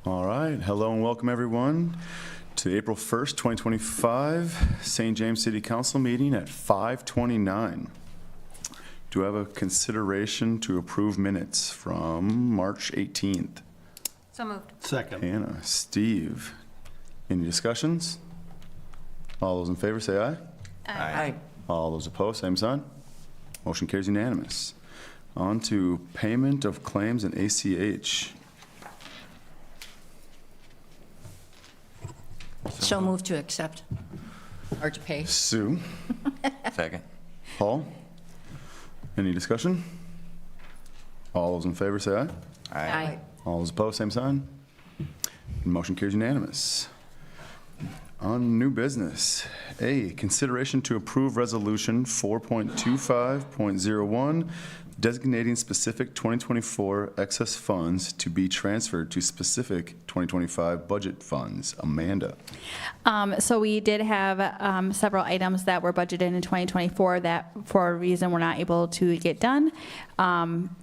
All right, hello and welcome everyone to the April 1st, 2025 St. James City Council meeting at 5:29. Do I have a consideration to approve minutes from March 18th? So moved. Second. Hannah, Steve, any discussions? All those in favor say aye. Aye. All those opposed, same sign. Motion carries unanimous. On to payment of claims and ACH. So move to accept or to pay. Sue, Second. Paul, any discussion? All those in favor say aye. Aye. All those opposed, same sign. Motion carries unanimous. On new business, A, consideration to approve resolution 4.25.01, designating specific 2024 excess funds to be transferred to specific 2025 budget funds. Amanda. So we did have several items that were budgeted in 2024 that for a reason were not able to get done,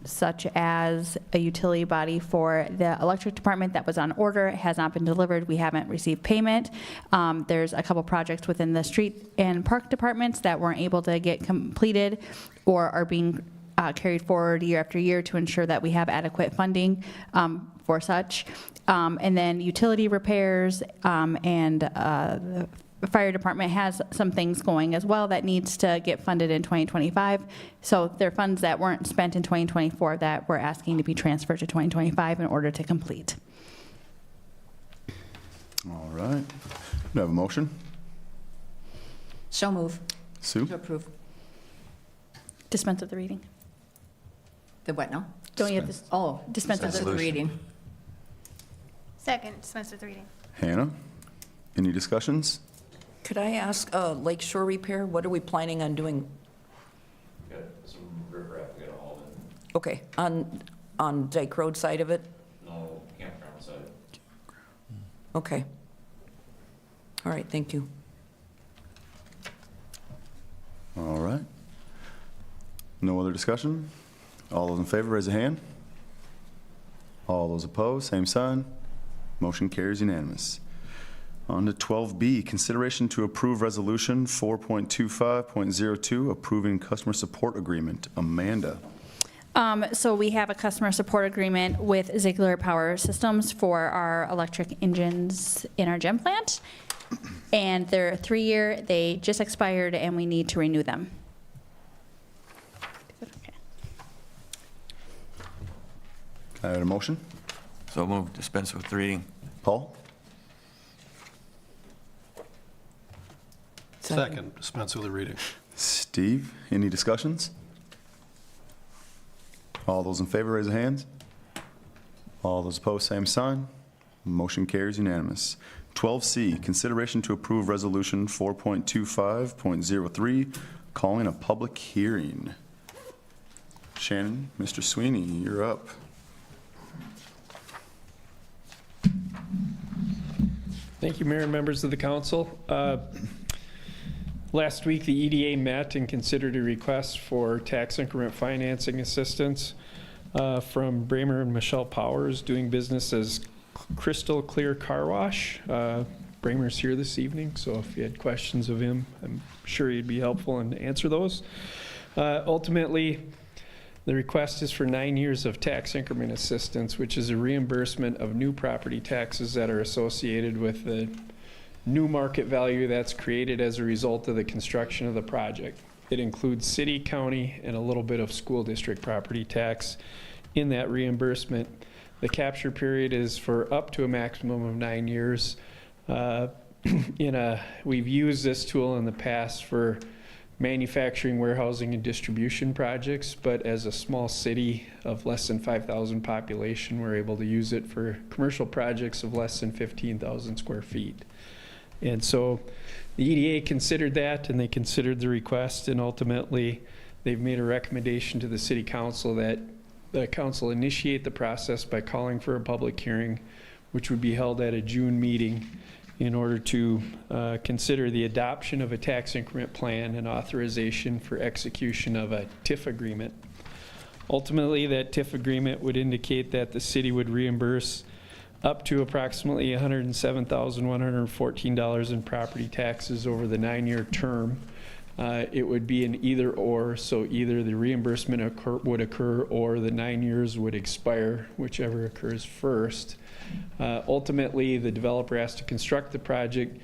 such as a utility body for the electric department that was on order. It has not been delivered. We haven't received payment. There's a couple projects within the street and park departments that weren't able to get completed or are being carried forward year after year to ensure that we have adequate funding for such. And then utility repairs and the fire department has some things going as well that needs to get funded in 2025. So there are funds that weren't spent in 2024 that we're asking to be transferred to 2025 in order to complete. All right. Do I have a motion? So move Sue? to approve. Dispense with the reading. The what now? Don't you have to Oh, dispense with the the reading. Second, dispense with reading. Hannah? Any discussions? Could I ask, Lakeshore repair, what are we planning on doing? Got some riprap we gotta haul in. Okay, on Dyke Road side of it? No campground side. Okay. All right, thank you. All right. No other discussion? All those in favor, raise a hand. All those opposed, same sign. Motion carries unanimous. On to 12B, consideration to approve resolution 4.25.02, approving customer support agreement. Amanda. So we have a customer support agreement with Ziegler Power Systems for our electric engines in our gem plant. And they're 3-year, they just expired and we need to renew them. Okay. I had a motion. So moved. Dispense with reading. Paul? Second. Dispense with the reading. Steve, any discussions? All those in favor, raise a hand. All those opposed, same sign. Motion carries unanimous. 12C, consideration to approve resolution 4.25.03, calling a public hearing. Shannon, Mr. Sweeney, you're up. Thank you, Mayor and members of the council. Last week, the EDA met and considered a request for tax increment financing assistance from Bramer and Michelle Powers, doing business as Crystal Clear Car Wash. Bramer's here this evening, so if you had questions of him, I'm sure he'd be helpful and answer those. Ultimately, the request is for 9 years of tax increment assistance, which is a reimbursement of new property taxes that are associated with the new market value that's created as a result of the construction of the project. It includes city, county, and a little bit of school district property tax in that reimbursement. The capture period is for up to a maximum of 9 years. We've used this tool in the past for manufacturing, warehousing, and distribution projects, but as a small city of less than 5,000 population, we're able to use it for commercial projects of less than 15,000 square feet. And so the EDA considered that, and they considered the request, and ultimately they've made a recommendation to the city council that the council initiate the process by calling for a public hearing, which would be held at a June meeting, in order to consider the adoption of a tax increment plan and authorization for execution of a TIF agreement. Ultimately, that TIF agreement would indicate that the city would reimburse up to approximately $107,114 in property taxes over the 9-year term. It would be an either or, so either the reimbursement would occur or the 9 years would expire, whichever occurs first. Ultimately, the developer has to construct the project,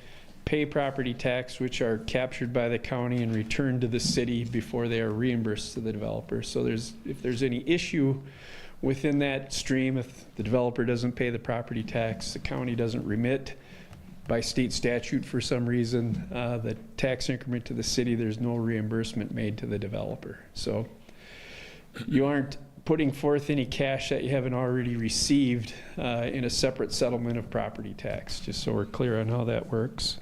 pay property tax, which are captured by the county and returned to the city before they are reimbursed to the developer. So if there's any issue within that stream, if the developer doesn't pay the property tax, the county doesn't remit by state statute for some reason, the tax increment to the city, there's no reimbursement made to the developer. So you aren't putting forth any cash that you haven't already received in a separate settlement of property tax, just so we're clear on how that works.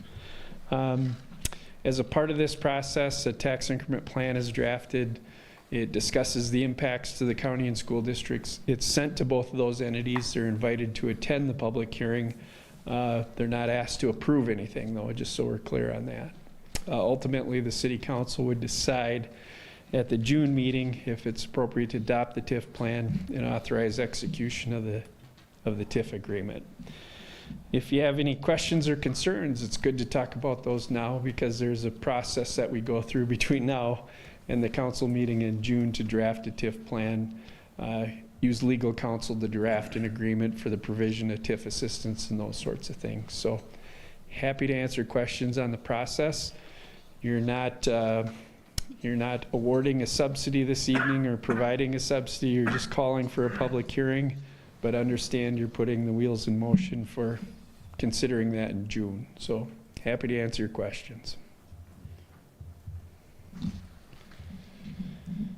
As a part of this process, a tax increment plan is drafted. It discusses the impacts to the county and school districts. It's sent to both of those entities. They're invited to attend the public hearing. They're not asked to approve anything, though, just so we're clear on that. Ultimately, the city council would decide at the June meeting if it's appropriate to adopt the TIF plan and authorize execution of the TIF agreement. If you have any questions or concerns, it's good to talk about those now, because there's a process that we go through between now and the council meeting in June to draft a TIF plan. Use legal counsel to draft an agreement for the provision of TIF assistance and those sorts of things. So happy to answer questions on the process. You're not awarding a subsidy this evening or providing a subsidy. You're just calling for a public hearing, but understand you're putting the wheels in motion for considering that in June. So happy to answer your questions.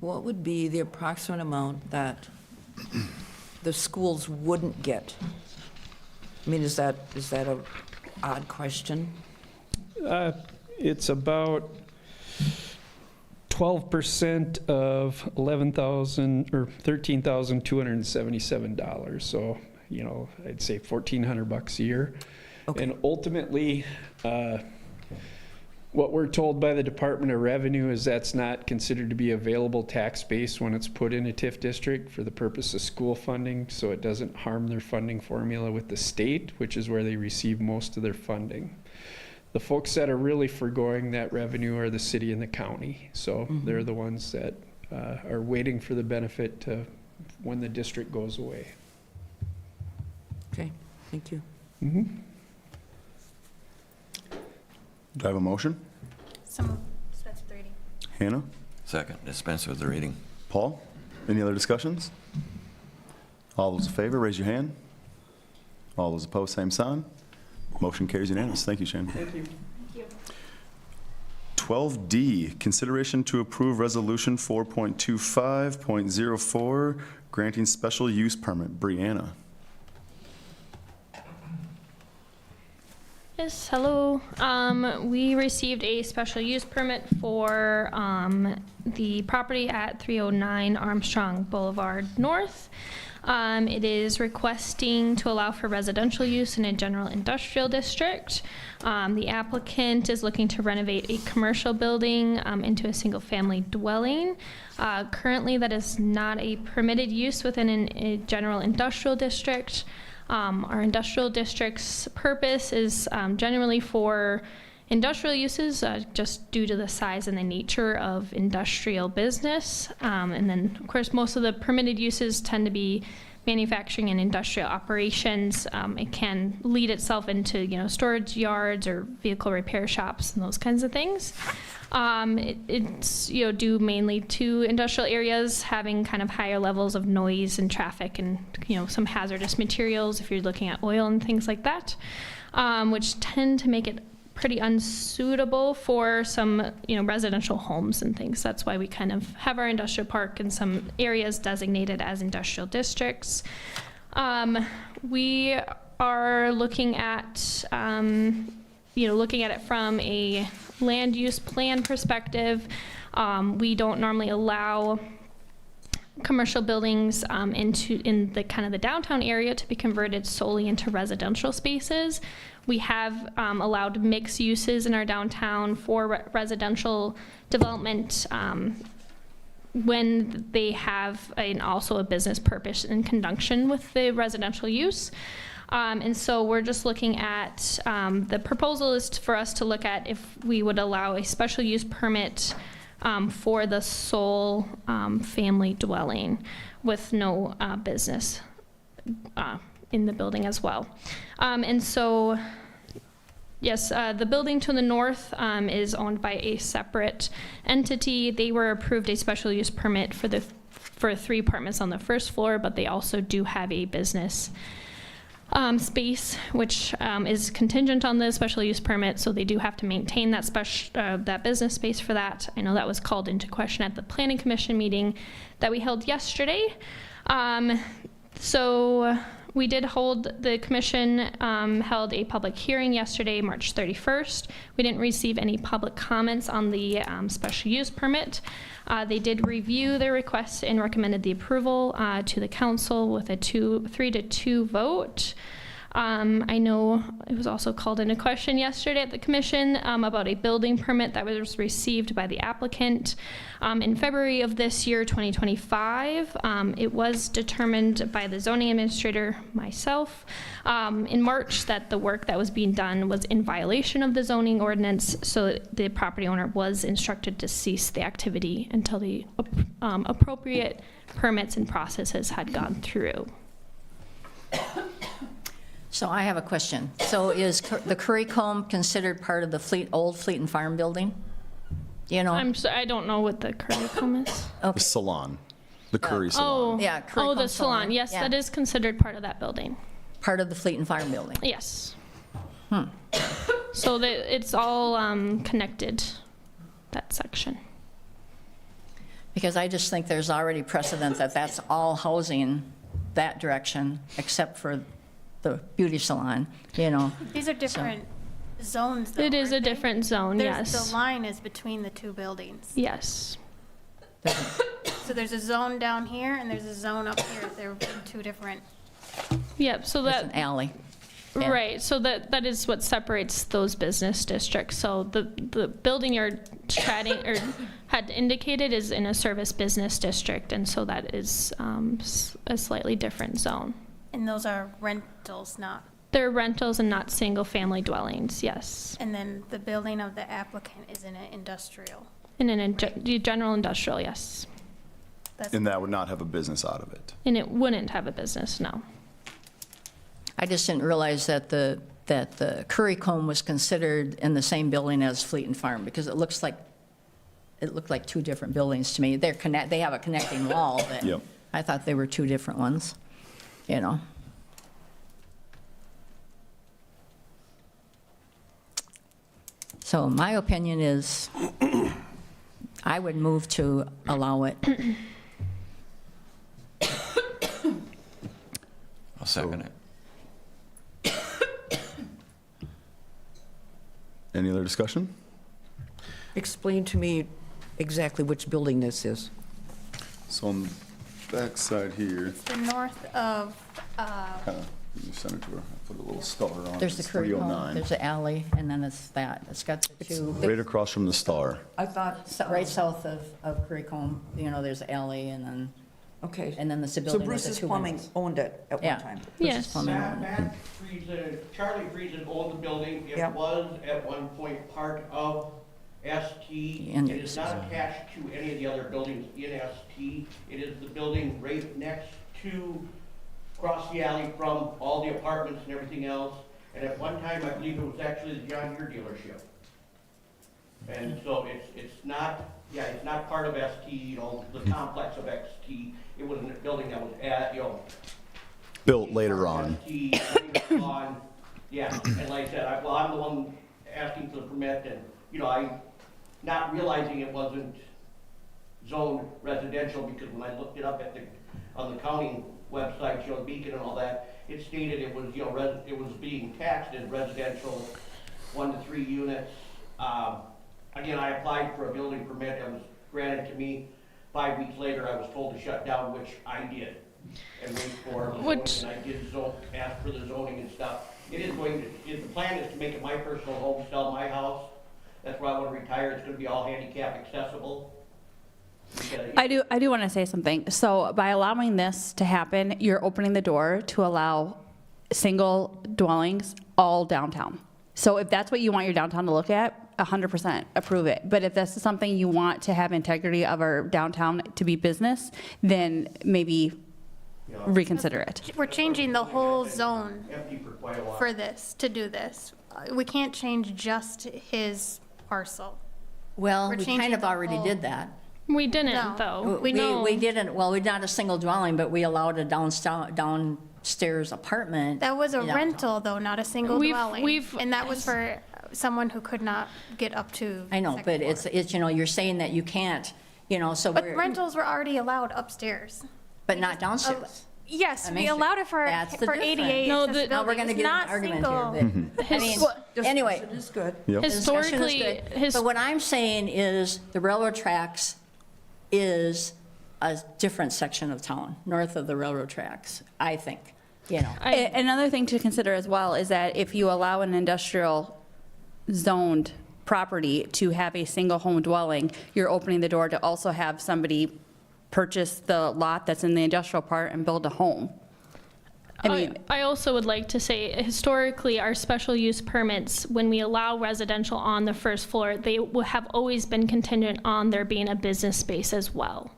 What would be the approximate amount that the schools wouldn't get? I mean, is that a odd question? It's about 12% of $11,000 or $13,277. So, I'd say $1,400 a year. Okay. And ultimately, what we're told by the Department of Revenue is that's not considered to be available tax base when it's put in a TIF district for the purpose of school funding, so it doesn't harm their funding formula with the state, which is where they receive most of their funding. The folks that are really foregoing that revenue are the city and the county, so they're the ones that are waiting for the benefit to when the district goes away. Okay, thank you. Do I have a motion? So moved. Dispense with the reading. Hannah? Second, dispense with the reading. Paul? Any other discussions? All those in favor, raise your hand. All those opposed, same sign. Motion carries unanimous. Thank you, Shane. Thank you. 12D, consideration to approve resolution 4.25.04, granting special use permit. Brianna. Yes, hello. We received a special use permit for the property at 309 Armstrong Boulevard North. It is requesting to allow for residential use in a general industrial district. The applicant is looking to renovate a commercial building into a single-family dwelling. Currently, that is not a permitted use within a general industrial district. Our industrial district's purpose is generally for industrial uses, just due to the size and the nature of industrial business. And then, of course, most of the permitted uses tend to be manufacturing and industrial operations. It can lead itself into, storage yards or vehicle repair shops and those kinds of things. It's due mainly to industrial areas having kind of higher levels of noise and traffic and some hazardous materials if you're looking at oil and things like that, which tend to make it pretty unsuitable for some residential homes and things. That's why we kind of have our industrial park in some areas designated as industrial districts. We are looking at looking at it from a land use plan perspective. We don't normally allow commercial buildings in the kind of the downtown area to be converted solely into residential spaces. We have allowed mixed uses in our downtown for residential development when they have also a business purpose in conjunction with the residential use. And so we're just looking at, the proposal is for us to look at if we would allow a special use permit for the sole family dwelling with no business in the building as well. And so, yes, the building to the north is owned by a separate entity. They were approved a special use permit for 3 apartments on the first floor, but they also do have a business space, which is contingent on the special use permit, so they do have to maintain that that business space for that. I know that was called into question at the Planning Commission meeting that we held yesterday. So we did hold, the commission held a public hearing yesterday, March 31st. We didn't receive any public comments on the special use permit. They did review their requests and recommended the approval to the council with a 3-2 vote. I know it was also called into question yesterday at the commission about a building permit that was received by the applicant in February of this year, 2025. It was determined by the zoning administrator, myself, in March that the work that was being done was in violation of the zoning ordinance, so the property owner was instructed to cease the activity until the appropriate permits and processes had gone through. So I have a question. So is the Currycomb considered part of the old Fleet and Farm building? You know? I don't know what the Currycomb is. The salon, the Curry Salon. Yeah, Oh, Currycomb the salon. Yes, yeah. that is considered part of that building. Part of the Fleet and Farm building? Yes. So it's all connected, that section. Because I just think there's already precedent that that's all housing that direction, except for the beauty salon, you know? These are different zones, though, It is a aren't they? different zone, yes. The line is between the 2 buildings. Yes. So there's a zone down here, and there's a zone up here. They're 2 different. Yep, so It's an that, alley. Yeah. right, so that is what separates those business districts. So the building you're chatting, or had indicated is in a service business district, and so that is a slightly different zone. And those are rentals, not. They're rentals and not single-family dwellings, yes. And then the building of the applicant is in an industrial. In an general industrial, yes. That's And that would not have a business out of it. And it wouldn't have a business, no. I just didn't realize that the Currycomb was considered in the same building as Fleet and Farm, because it looked like 2 different buildings to me. They have a connecting wall, but Yep. I thought they were 2 different ones, you know? So my opinion is, I would move to allow it. I'll second it. Any other discussion? Explain to me exactly which building this is. So on the back side here, the north of, kind of, you send it to her, I put a little star on it. There's the It's Currycomb, 309. there's the alley, and then it's that. It's got the 2, Right across from the star. I thought, right south of Currycomb, you know, there's the alley, and then okay. and then there's the So building with the Bruce's 2 Plumbing windows. owned it at Yeah. one time? Bruce's Yes. Plumbing owned it. Matt Friesen, Charlie Friesen owned the building. It Yep. was at one point part of ST. And It is not attached to any of the other buildings in ST. It is the building right next to, across the alley from all the apartments and everything else. And at one time, I believe it was actually the John Deere dealership. And so it's not, yeah, it's not part of ST, you know, the complex of XT. It was a building that was at, you know, Built later on. Yeah, and like I said, I'm the one asking for the permit, and, you know, I, not realizing it wasn't zoned residential, because when I looked it up on the county website, you know, Beacon and all that, it stated it was, you know, it was being taxed as residential, 1 to 3 units. Again, I applied for a building permit, it was granted to me. 5 weeks later, I was told to shut down, which I did, and wait for the zoning, and I did ask for the zoning and stuff. It is the plan is to make it my personal home, sell my house. That's where I want to retire. It's going to be all handicap accessible. I do want to say something. So by allowing this to happen, you're opening the door to allow single dwellings all downtown. So if that's what you want your downtown to look at, 100% approve it. But if that's something you want to have integrity of our downtown to be business, then maybe reconsider it. We're changing the whole zone Empty for quite a while. for this, to do this. We can't change just his parcel. Well, We're we changing kind of the already whole- did that. We didn't, No. though. We know. We didn't, well, we're not a single dwelling, but we allowed a downstairs apartment. That was a downtown. rental, though, not a single We've- dwelling. we've- And that was for someone who could not get up to. I know, second but floor. it's, you know, you're saying that you can't, you know, so But we're, rentals were already allowed upstairs. but not downstairs. Yes, That we makes it- allowed it for that's the difference. 88 No, accessibility. Now, we're gonna It's get not an argument single. here, but, I mean, anyway. It is good. Yep. the discussion is Historically, good. But what I'm saying is, the railroad tracks is a different section of town, north of the railroad tracks, I think, you know. Another thing to consider as well is that if you allow an industrial zoned property to have a single home dwelling, you're opening the door to also have somebody purchase the lot that's in the industrial part and build a home. I mean, I also would like to say, historically, our special use permits, when we allow residential on the first floor, they have always been contingent on there being a business space as well.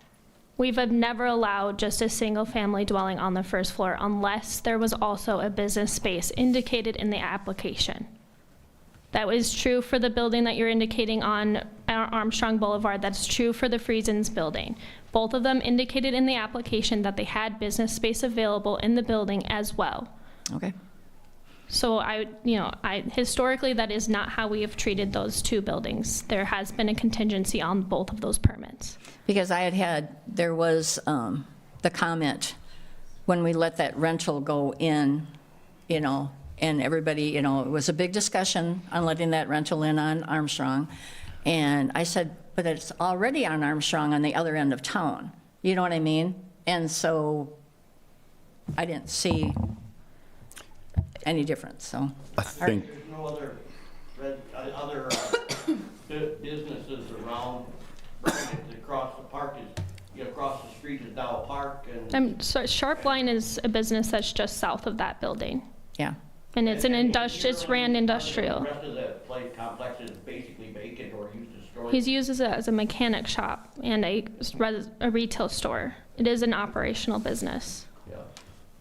We've never allowed just a single-family dwelling on the first floor unless there was also a business space indicated in the application. That was true for the building that you're indicating on Armstrong Boulevard. That's true for the Friesens building. Both of them indicated in the application that they had business space available in the building as well. Okay. So historically, that is not how we have treated those two buildings. There has been a contingency on both of those permits. Because there was the comment, when we let that rental go in, you know, and everybody, you know, it was a big discussion on letting that rental in on Armstrong. And I said, but it's already on Armstrong on the other end of town. You know what I mean? And so I didn't see any difference, so. I think, There's no other, businesses around, across the park is, you know, across the street is now a park and. So Sharpline is a business that's just south of that building. Yeah. And it's it's ran industrial. The rest of the place complex is basically vacant or used as storage. He's used as a mechanic shop and a retail store. It is an operational business. Yeah.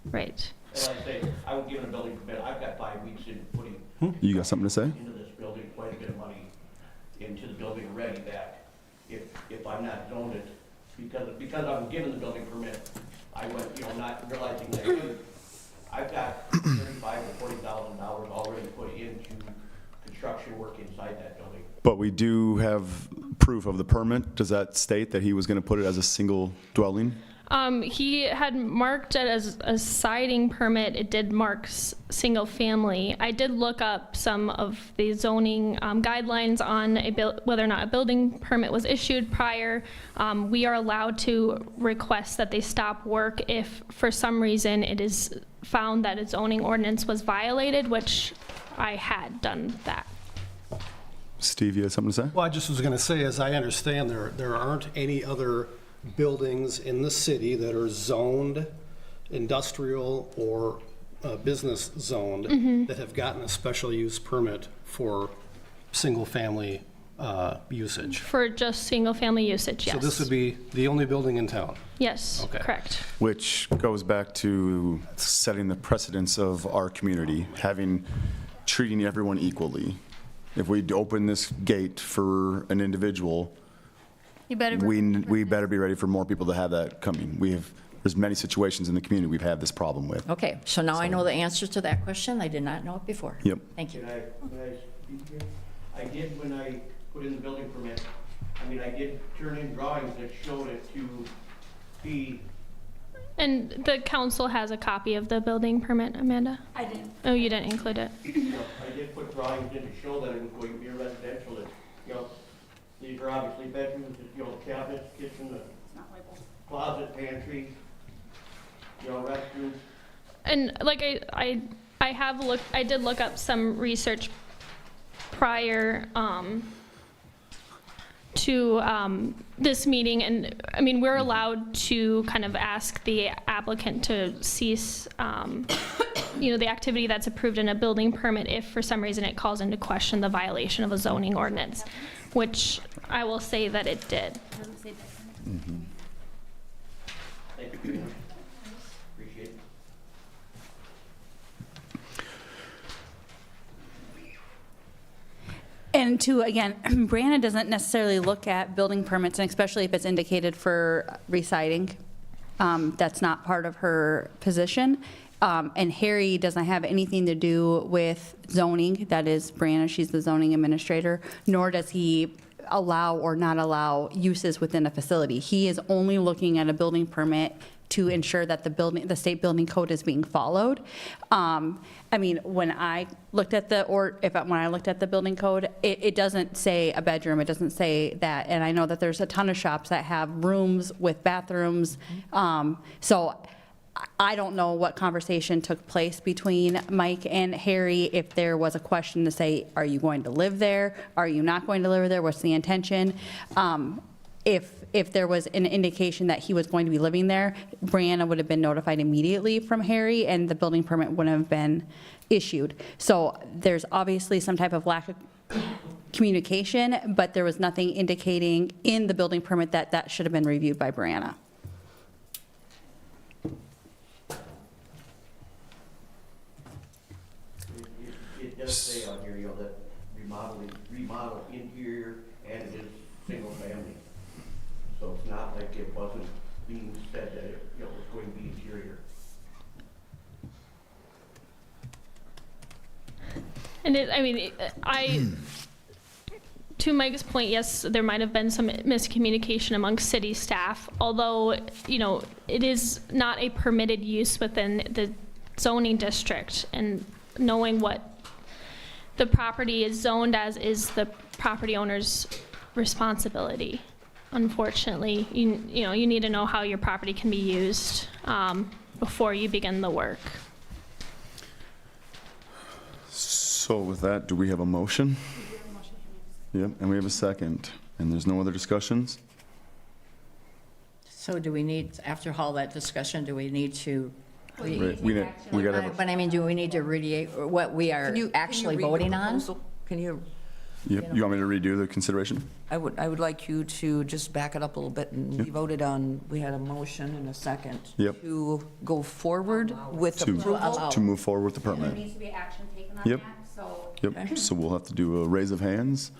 Right. And like I say, I was given a building permit, I've got 5 weeks in putting you got something to say? into this building, quite a bit of money into the building already, that if I'm not zoned it, because I'm given the building permit, I went, you know, not realizing that I've got $35,000 to $40,000 already put into construction work inside that building. But we do have proof of the permit. Does that state that he was going to put it as a single dwelling? He had marked it as a siding permit. It did mark single family. I did look up some of the zoning guidelines on whether or not a building permit was issued prior. We are allowed to request that they stop work if for some reason it is found that a zoning ordinance was violated, which I had done that. Steve, you had something to say? Well, I just was going to say, as I understand, there aren't any other buildings in the city that are zoned industrial or business zoned that have gotten a special use permit for single-family usage. For just single family usage, yes. So this would be the only building in town? Yes, Okay. correct. Which goes back to setting the precedence of our community, treating everyone equally. If we open this gate for an individual, You better. be- we better be ready for more people to have that coming. There's many situations in the community we've had this problem with. Okay, so now I know the answer to that question. I did not know it before. Yep. Thank you. Can I speak here? I did, when I put in the building permit, I did turn in drawings that showed it to be, And the council has a copy of the building permit, Amanda? I didn't. Oh, you didn't include it? I did put drawings in to show that it was going to be a residential, that, you know, these are obviously bedrooms, you know, cabinets, kitchen, the closet, pantry, you know, restroom. And like I did look up some research prior to this meeting, and we're allowed to kind of ask the applicant to cease the activity that's approved in a building permit if for some reason it calls into question the violation of a zoning ordinance, which I will say that it did. Thank you, Brianna. Appreciate it. And to, again, Brianna doesn't necessarily look at building permits, and especially if it's indicated for residing. That's not part of her position. And Harry doesn't have anything to do with zoning. That is Brianna, she's the zoning administrator, nor does he allow or not allow uses within a facility. He is only looking at a building permit to ensure that the state building code is being followed. I mean, when I looked at when I looked at the building code, it doesn't say a bedroom, it doesn't say that, and I know that there's a ton of shops that have rooms with bathrooms. So I don't know what conversation took place between Mike and Harry, if there was a question to say, are you going to live there? Are you not going to live there? What's the intention? If there was an indication that he was going to be living there, Brianna would have been notified immediately from Harry, and the building permit wouldn't have been issued. So there's obviously some type of lack of communication, but there was nothing indicating in the building permit that that should have been reviewed by Brianna. It does say on here, that remodel interior and it is single family. So it's not like it wasn't being said that it, was going to be interior. And to Mike's point, yes, there might have been some miscommunication among city staff, although, it is not a permitted use within the zoning district, and knowing what the property is zoned as is the property owner's responsibility. Unfortunately, you need to know how your property can be used before you begin the work. So with that, do we have a motion? Yep, and we have a second. And there's no other discussions? So do we need, after all that discussion, do we need to? We gotta have, But I mean, do we need to reiterate what we are actually voting on? Can you, yep, you want me to redo the consideration? I would like you to just back it up a little bit, and we voted on, we had a motion and a second. Yep. To go forward with To- approval. To move forward with the There permit. needs to be action taken on Yep. that, so. Yep, so we'll have to do a raise of hands.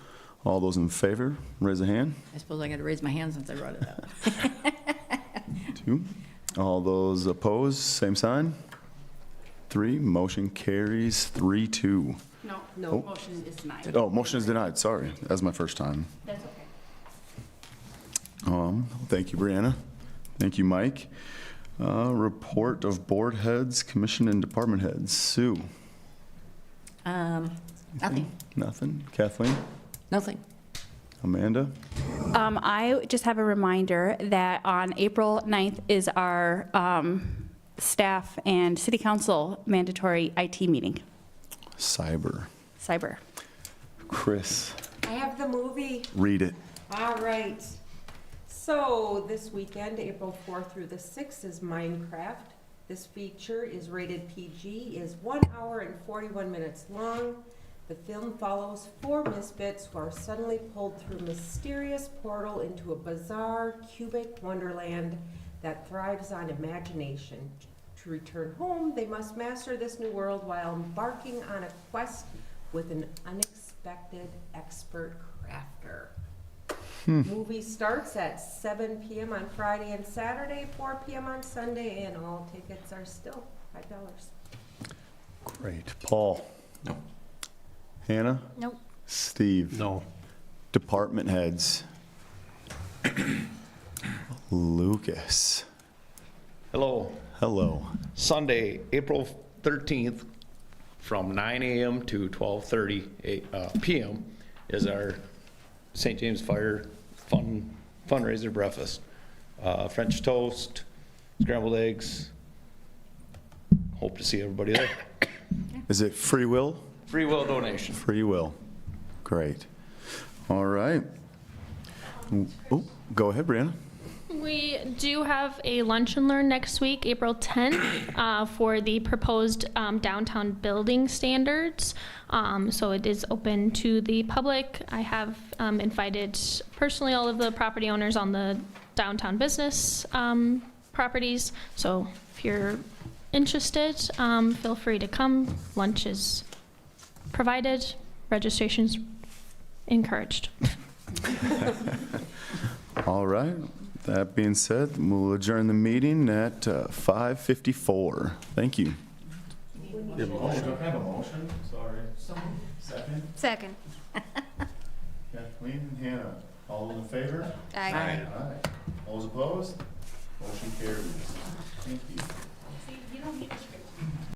All those in favor, raise a hand. I suppose I got to raise my hand since I brought it up. 2. All those opposed, same sign. 3, motion carries 3-2. No, motion is denied. Oh, motion is denied, sorry. That's my first time. That's okay. Thank you, Brianna. Thank you, Mike. Report of board heads, commission and department heads. Sue? Nothing. Nothing? Kathleen? Nothing. Amanda? I just have a reminder that on April 9th is our staff and city council mandatory IT meeting, Cyber. Chris? I have the movie. Read it. All right. So this weekend, April 4th through the 6th, is Minecraft. This feature is rated PG, is 1 hour and 41 minutes long. The film follows 4 misfits who are suddenly pulled through a mysterious portal into a bizarre cubic wonderland that thrives on imagination. To return home, they must master this new world while embarking on a quest with an unexpected expert crafter. Movie starts at 7 p.m. on Friday and Saturday, 4 p.m. on Sunday, and all tickets are still $5. Great. Paul? No. Hannah? Nope. Steve? No. Department heads? Lucas? Hello. Hello. Sunday, April 13th, from 9 a.m. to 12:30 p.m. is our St. James Fire fundraiser breakfast. French toast, scrambled eggs. Hope to see everybody there. Is it free will? Free will donation. Free will. Great. All right. Oh, go ahead, Brianna. We do have a lunch and learn next week, April 10th, for the proposed downtown building standards. So it is open to the public. I have invited personally all of the property owners on the downtown business properties. So if you're interested, feel free to come. Lunch is provided. Registration's encouraged. All right. That being said, we'll adjourn the meeting at 5:54. Thank you. Have a motion, sorry. Second? Second. Kathleen and Hannah, all in favor? Aye. Aye. All opposed? Motion carries. Thank you.